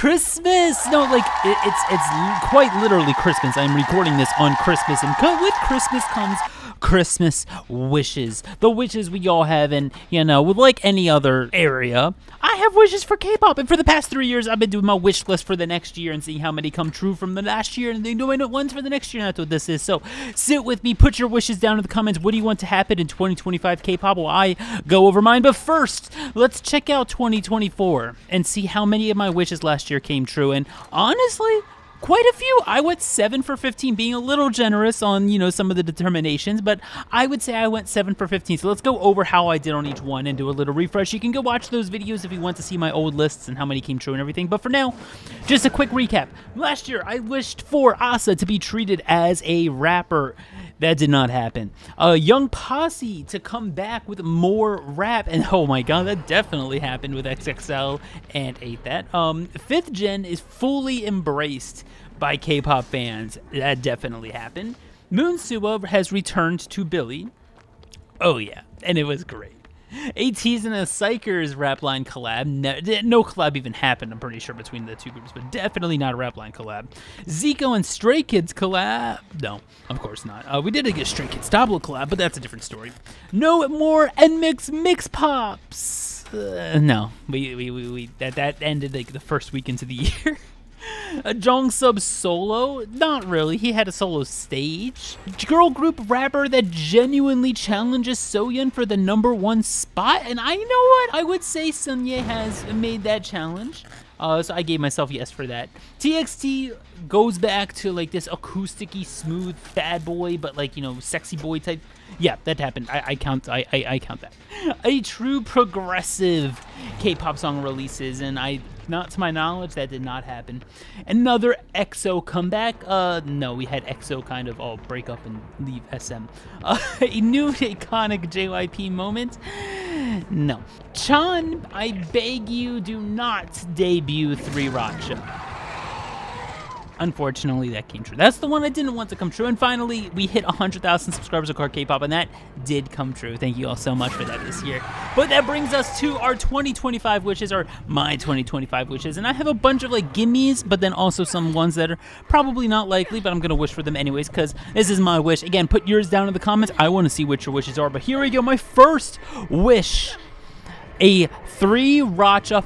Christmas. No, like it's quite literally Christmas. I'm recording this on Christmas, and with Christmas comes Christmas wishes. The wishes we all have, and you know, like any other area, I have wishes for K-pop. And for the past 3 years, I've been doing my wish list for the next year and seeing how many come true from the last year, and then doing ones for the next year. And that's what this is. So sit with me, put your wishes down in the comments. What do you want to happen in 2025 K-pop? While I go over mine. But first, let's check out 2024 and see how many of my wishes last year came true. And honestly, quite a few. I went 7 for 15, being a little generous on, you know, some of the determinations, but I would say I went 7 for 15. So let's go over how I did on each one and do a little refresh. You can go watch those videos if you want to see my old lists and how many came true and everything. But for now, just a quick recap. Last year, I wished for Asa to be treated as a rapper. That did not happen. Young Posse to come back with more rap, and oh my god, that definitely happened with XXL and ate that. 5th Gen is fully embraced by K-pop fans. That definitely happened. MINOOOOO has returned to Billy. Oh yeah, and it was great. ATEEZ and a Psychers rap line collab. No collab even happened, I'm pretty sure, between the two groups, but definitely not a rap line collab. Zico and Stray Kids collab. No, of course not. We did a Stray Kids Tablo collab, but that's a different story. No more NMIX Mix Pops. No, that ended like the first week into the year. A Jongsub solo? Not really. He had a solo stage. Girl group rapper that genuinely challenges SOYEON for the #1 spot. And I know what? I would say Sunye has made that challenge. So I gave myself yes for that. TXT goes back to like this acoustic-y, smooth bad boy, but like, you know, sexy boy type. Yeah, that happened. I count that. A true progressive K-pop song releases, and not to my knowledge, that did not happen. Another EXO comeback. No, we had EXO kind of all break up and leave SM. A new iconic JYPE moment. No. Chan, I beg you, do not debut 3 Racha. Unfortunately, that came true. That's the one I didn't want to come true. And finally, we hit 100,000 subscribers of CarKpop, and that did come true. Thank you all so much for that this year. But that brings us to our 2025 wishes, or my 2025 wishes. And I have a bunch of like gimmies, but then also some ones that are probably not likely, but I'm going to wish for them anyways, because this is my wish. Again, put yours down in the comments. I want to see what your wishes are. But here we go. My first wish. A 3 Racha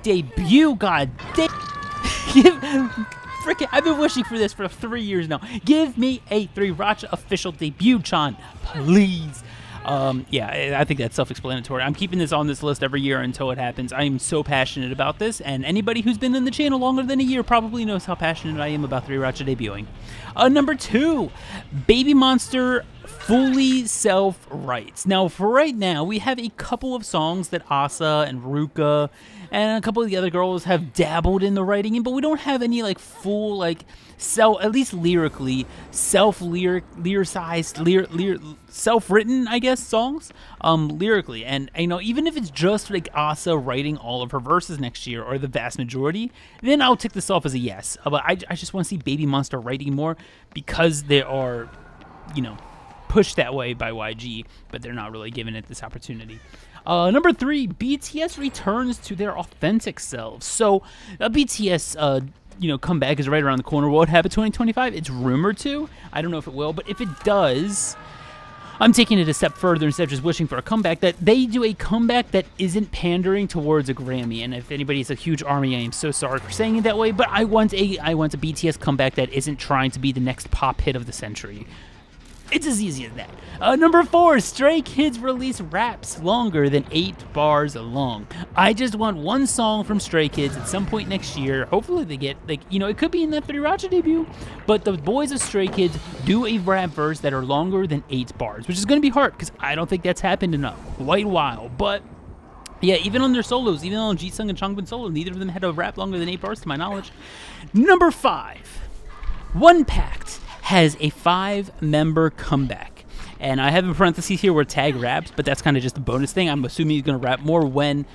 debut. God damn. Frickin', I've been wishing for this for 3 years now. Give me a 3 Racha official debut, Chan, please. Yeah, I think that's self-explanatory. I'm keeping this on this list every year until it happens. I am so passionate about this, and anybody who's been in the channel longer than a year probably knows how passionate I am about 3 Racha debuting. Number 2, Baby Monster fully self-writes. Now, for right now, we have a couple of songs that Asa and Ruka and a couple of the other girls have dabbled in the writing in, but we don't have any like full like at least lyrically self-written, I guess, songs lyrically. And you know, even if it's just like Asa writing all of her verses next year, or the vast majority, then I'll tick this off as a yes. But I just want to see Baby Monster writing more, because they are, you know, pushed that way by YG, but they're not really giving it this opportunity. Number 3, BTS returns to their authentic selves. So BTS you know, comeback is right around the corner. Will it happen 2025? It's rumored to. I don't know if it will, but if it does, I'm taking it a step further. Instead of just wishing for a comeback, that they do a comeback that isn't pandering towards a Grammy. And if anybody's a huge ARMY, I am so sorry for saying it that way, but I want a BTS comeback that isn't trying to be the next pop hit of the century. It's as easy as that. Number 4, Stray Kids release raps longer than 8 bars long. I just want one song from Stray Kids at some point next year. Hopefully they get, like, you know, it could be in that 3 Racha debut, but the boys of Stray Kids do a rap verse that are longer than 8 bars, which is going to be hard, because I don't think that's happened in a quite while. But yeah, even on their solos, even on Jisung and Changbin solo, neither of them had a rap longer than 8 bars to my knowledge. Number 5, PACT has a 5-member comeback. And I have in parentheses here where tag raps, but that's kind of just a bonus thing. I'm assuming he's going to rap more when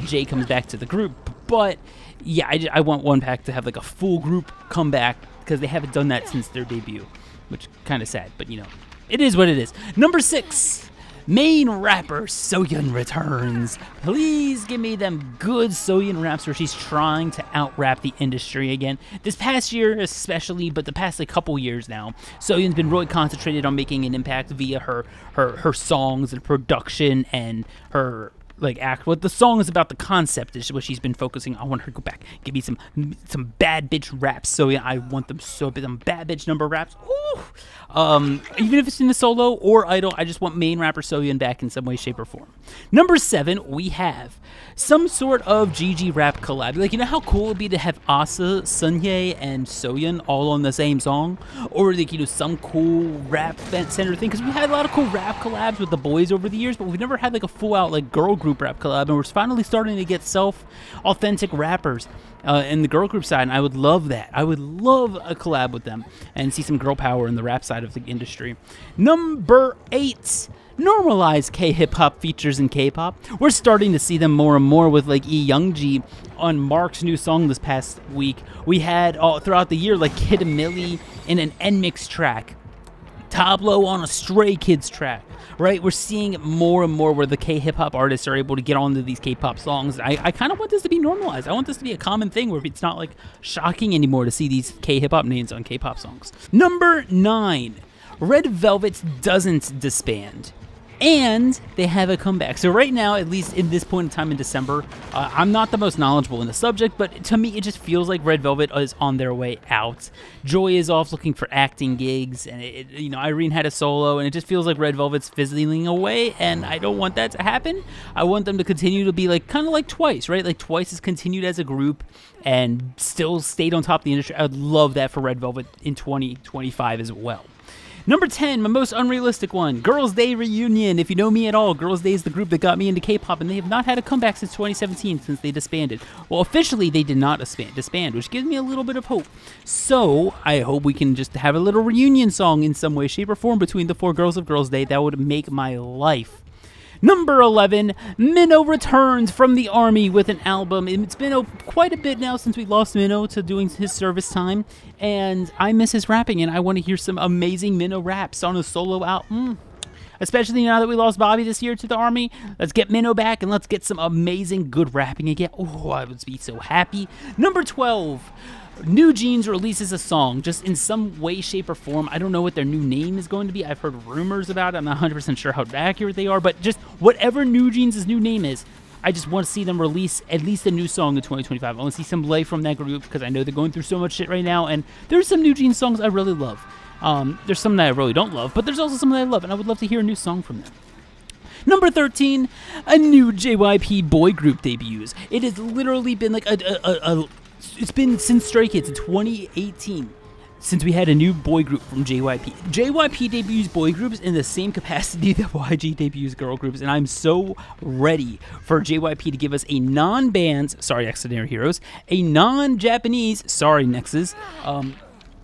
Jay comes back to the group. But yeah, I want PACT to have like a full group comeback, because they haven't done that since their debut, which kind of sad, but you know, it is what it is. Number 6, Main rapper SOYEON returns. Please give me them good SOYEON raps where she's trying to out-rap the industry again. This past year especially, but the past like couple years now, SOYEON's been really concentrated on making an impact via her songs and production and her like act. What the song is about, the concept is what she's been focusing on. I want her to go back, give me some bad bitch raps. So yeah, I want them so bad, some bad bitch number raps. Ooh. Even if it's in a solo or idol, I just want main rapper SOYEON back in some way, shape, or form. Number 7, we have some sort of GG rap collab. Like, you know how cool it would be to have Asa, Sunhae, and SOYEON all on the same song? Or like, you know, some cool rap center thing, because we had a lot of cool rap collabs with the boys over the years, but we've never had like a full out like girl group rap collab, and we're finally starting to get authentic rappers in the girl group side, and I would love that. I would love a collab with them and see some girl power in the rap side of the industry. Number 8, Normalize KHH features in K-pop. We're starting to see them more and more with like Youngji on Mark's new song this past week. We had throughout the year like Kid and Millie in an NMIX track, Tableau on a Stray Kids track, right? We're seeing it more and more where the K-hip-hop artists are able to get onto these K-pop songs. I kind of want this to be normalized. I want this to be a common thing where it's not like shocking anymore to see these K-hip-hop names on K-pop songs. Number 9, Red Velvet doesn't disband, and they have a comeback. So right now, at least in this point in time in December, I'm not the most knowledgeable in the subject, but to me it just feels like Red Velvet is on their way out. Joy is off looking for acting gigs, and you know, Irene had a solo, and it just feels like Red Velvet's fizzling away, and I don't want that to happen. I want them to continue to be like kind of like Twice, right? Like Twice has continued as a group and still stayed on top of the industry. I would love that for Red Velvet in 2025 as well. Number 10, my most unrealistic one, Girls' Day reunion. If you know me at all, Girls' Day is the group that got me into K-pop, and they have not had a comeback since 2017, since they disbanded. Well, officially, they did not disband, which gives me a little bit of hope. So, I hope we can just have a little reunion song in some way, shape, or form between the 4 girls of Girls' Day. That would make my life. Number 11, MINOOOOO returns from the army with an album. It's been quite a bit now since we lost MINOOOOO to doing his service time, and I miss his rapping, and I want to hear some amazing MINOOOOO raps on a solo album. Especially now that we lost Bobby this year to the army. Let's get MINOOOOO back, and let's get some amazing good rapping again. Oh, I would be so happy. Number 12, newjeans releases a song, just in some way, shape, or form. I don't know what their new name is going to be. I've heard rumors about it. I'm not 100% sure how accurate they are, but just whatever newjeans' new name is, I just want to see them release at least a new song in 2025. I want to see some life from that group, because I know they're going through so much shit right now, and there's some newjeans songs I really love. There's some that I really don't love, but there's also some that I love, and I would love to hear a new song from them. Number 13, a new JYPE boy group debuts. It has literally been like it's been since Stray Kids in 2018 since we had a new boy group from JYPE. JYPE debuts boy groups in the same capacity that YG debuts girl groups, and I'm so ready for JYPE to give us a non-bands, sorry Extraordinary Heroes, a non-Japanese, sorry Nexus,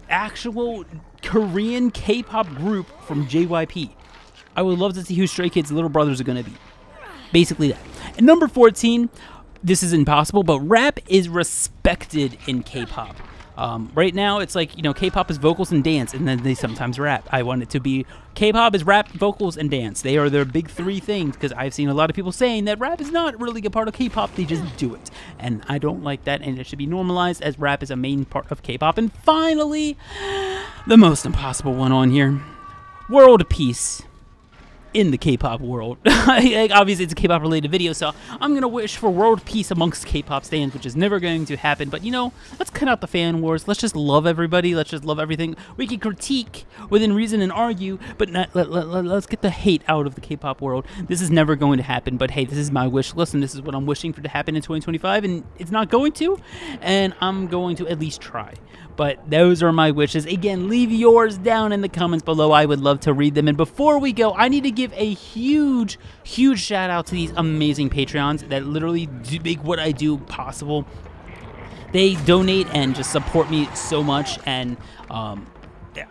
actual Korean K-pop group from JYPE. I would love to see who Stray Kids' little brothers are going to be. Basically that. And number 14, this is impossible, but rap is respected in K-pop. Right now, it's like, you know, K-pop is vocals and dance, and then they sometimes rap. I want it to be K-pop is rap, vocals, and dance. They are their big 3 things, because I've seen a lot of people saying that rap is not really a part of K-pop, they just do it. And I don't like that, and it should be normalized as rap is a main part of K-pop. And finally, the most impossible one on here, world peace in the K-pop world. Obviously, it's a K-pop related video, so I'm going to wish for world peace amongst K-pop stands, which is never going to happen. But, you know, let's cut out the fan wars. Let's just love everybody. Let's just love everything. We can critique within reason and argue, but let's get the hate out of the K-pop world. This is never going to happen, but hey, this is my wish list, and this is what I'm wishing for to happen in 2025, and it's not going to, and I'm going to at least try. But those are my wishes. Again, leave yours down in the comments below. I would love to read them. And before we go, I need to give a huge shout out to these amazing Patreons that literally make what I do possible. They donate and just support me so much, and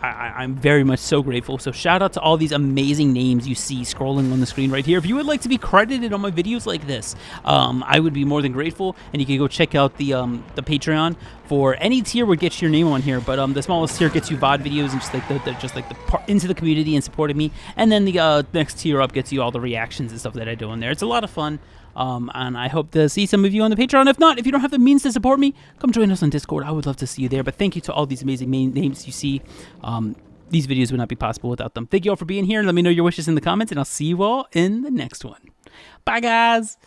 I'm very much so grateful. So shout out to all these amazing names you see scrolling on the screen right here. If you would like to be credited on my videos like this, I would be more than grateful. And you can go check out the Patreon. For any tier would get your name on here, but the smallest tier gets you VOD videos and just like the part into the community and supporting me. And then the next tier up gets you all the reactions and stuff that I do in there. It's a lot of fun. And I hope to see some of you on the Patreon. If not, if you don't have the means to support me, come join us on Discord. I would love to see you there. But thank you to all these amazing names you see. These videos would not be possible without them. Thank you all for being here. Let me know your wishes in the comments, and I'll see you all in the next one. Bye, guys.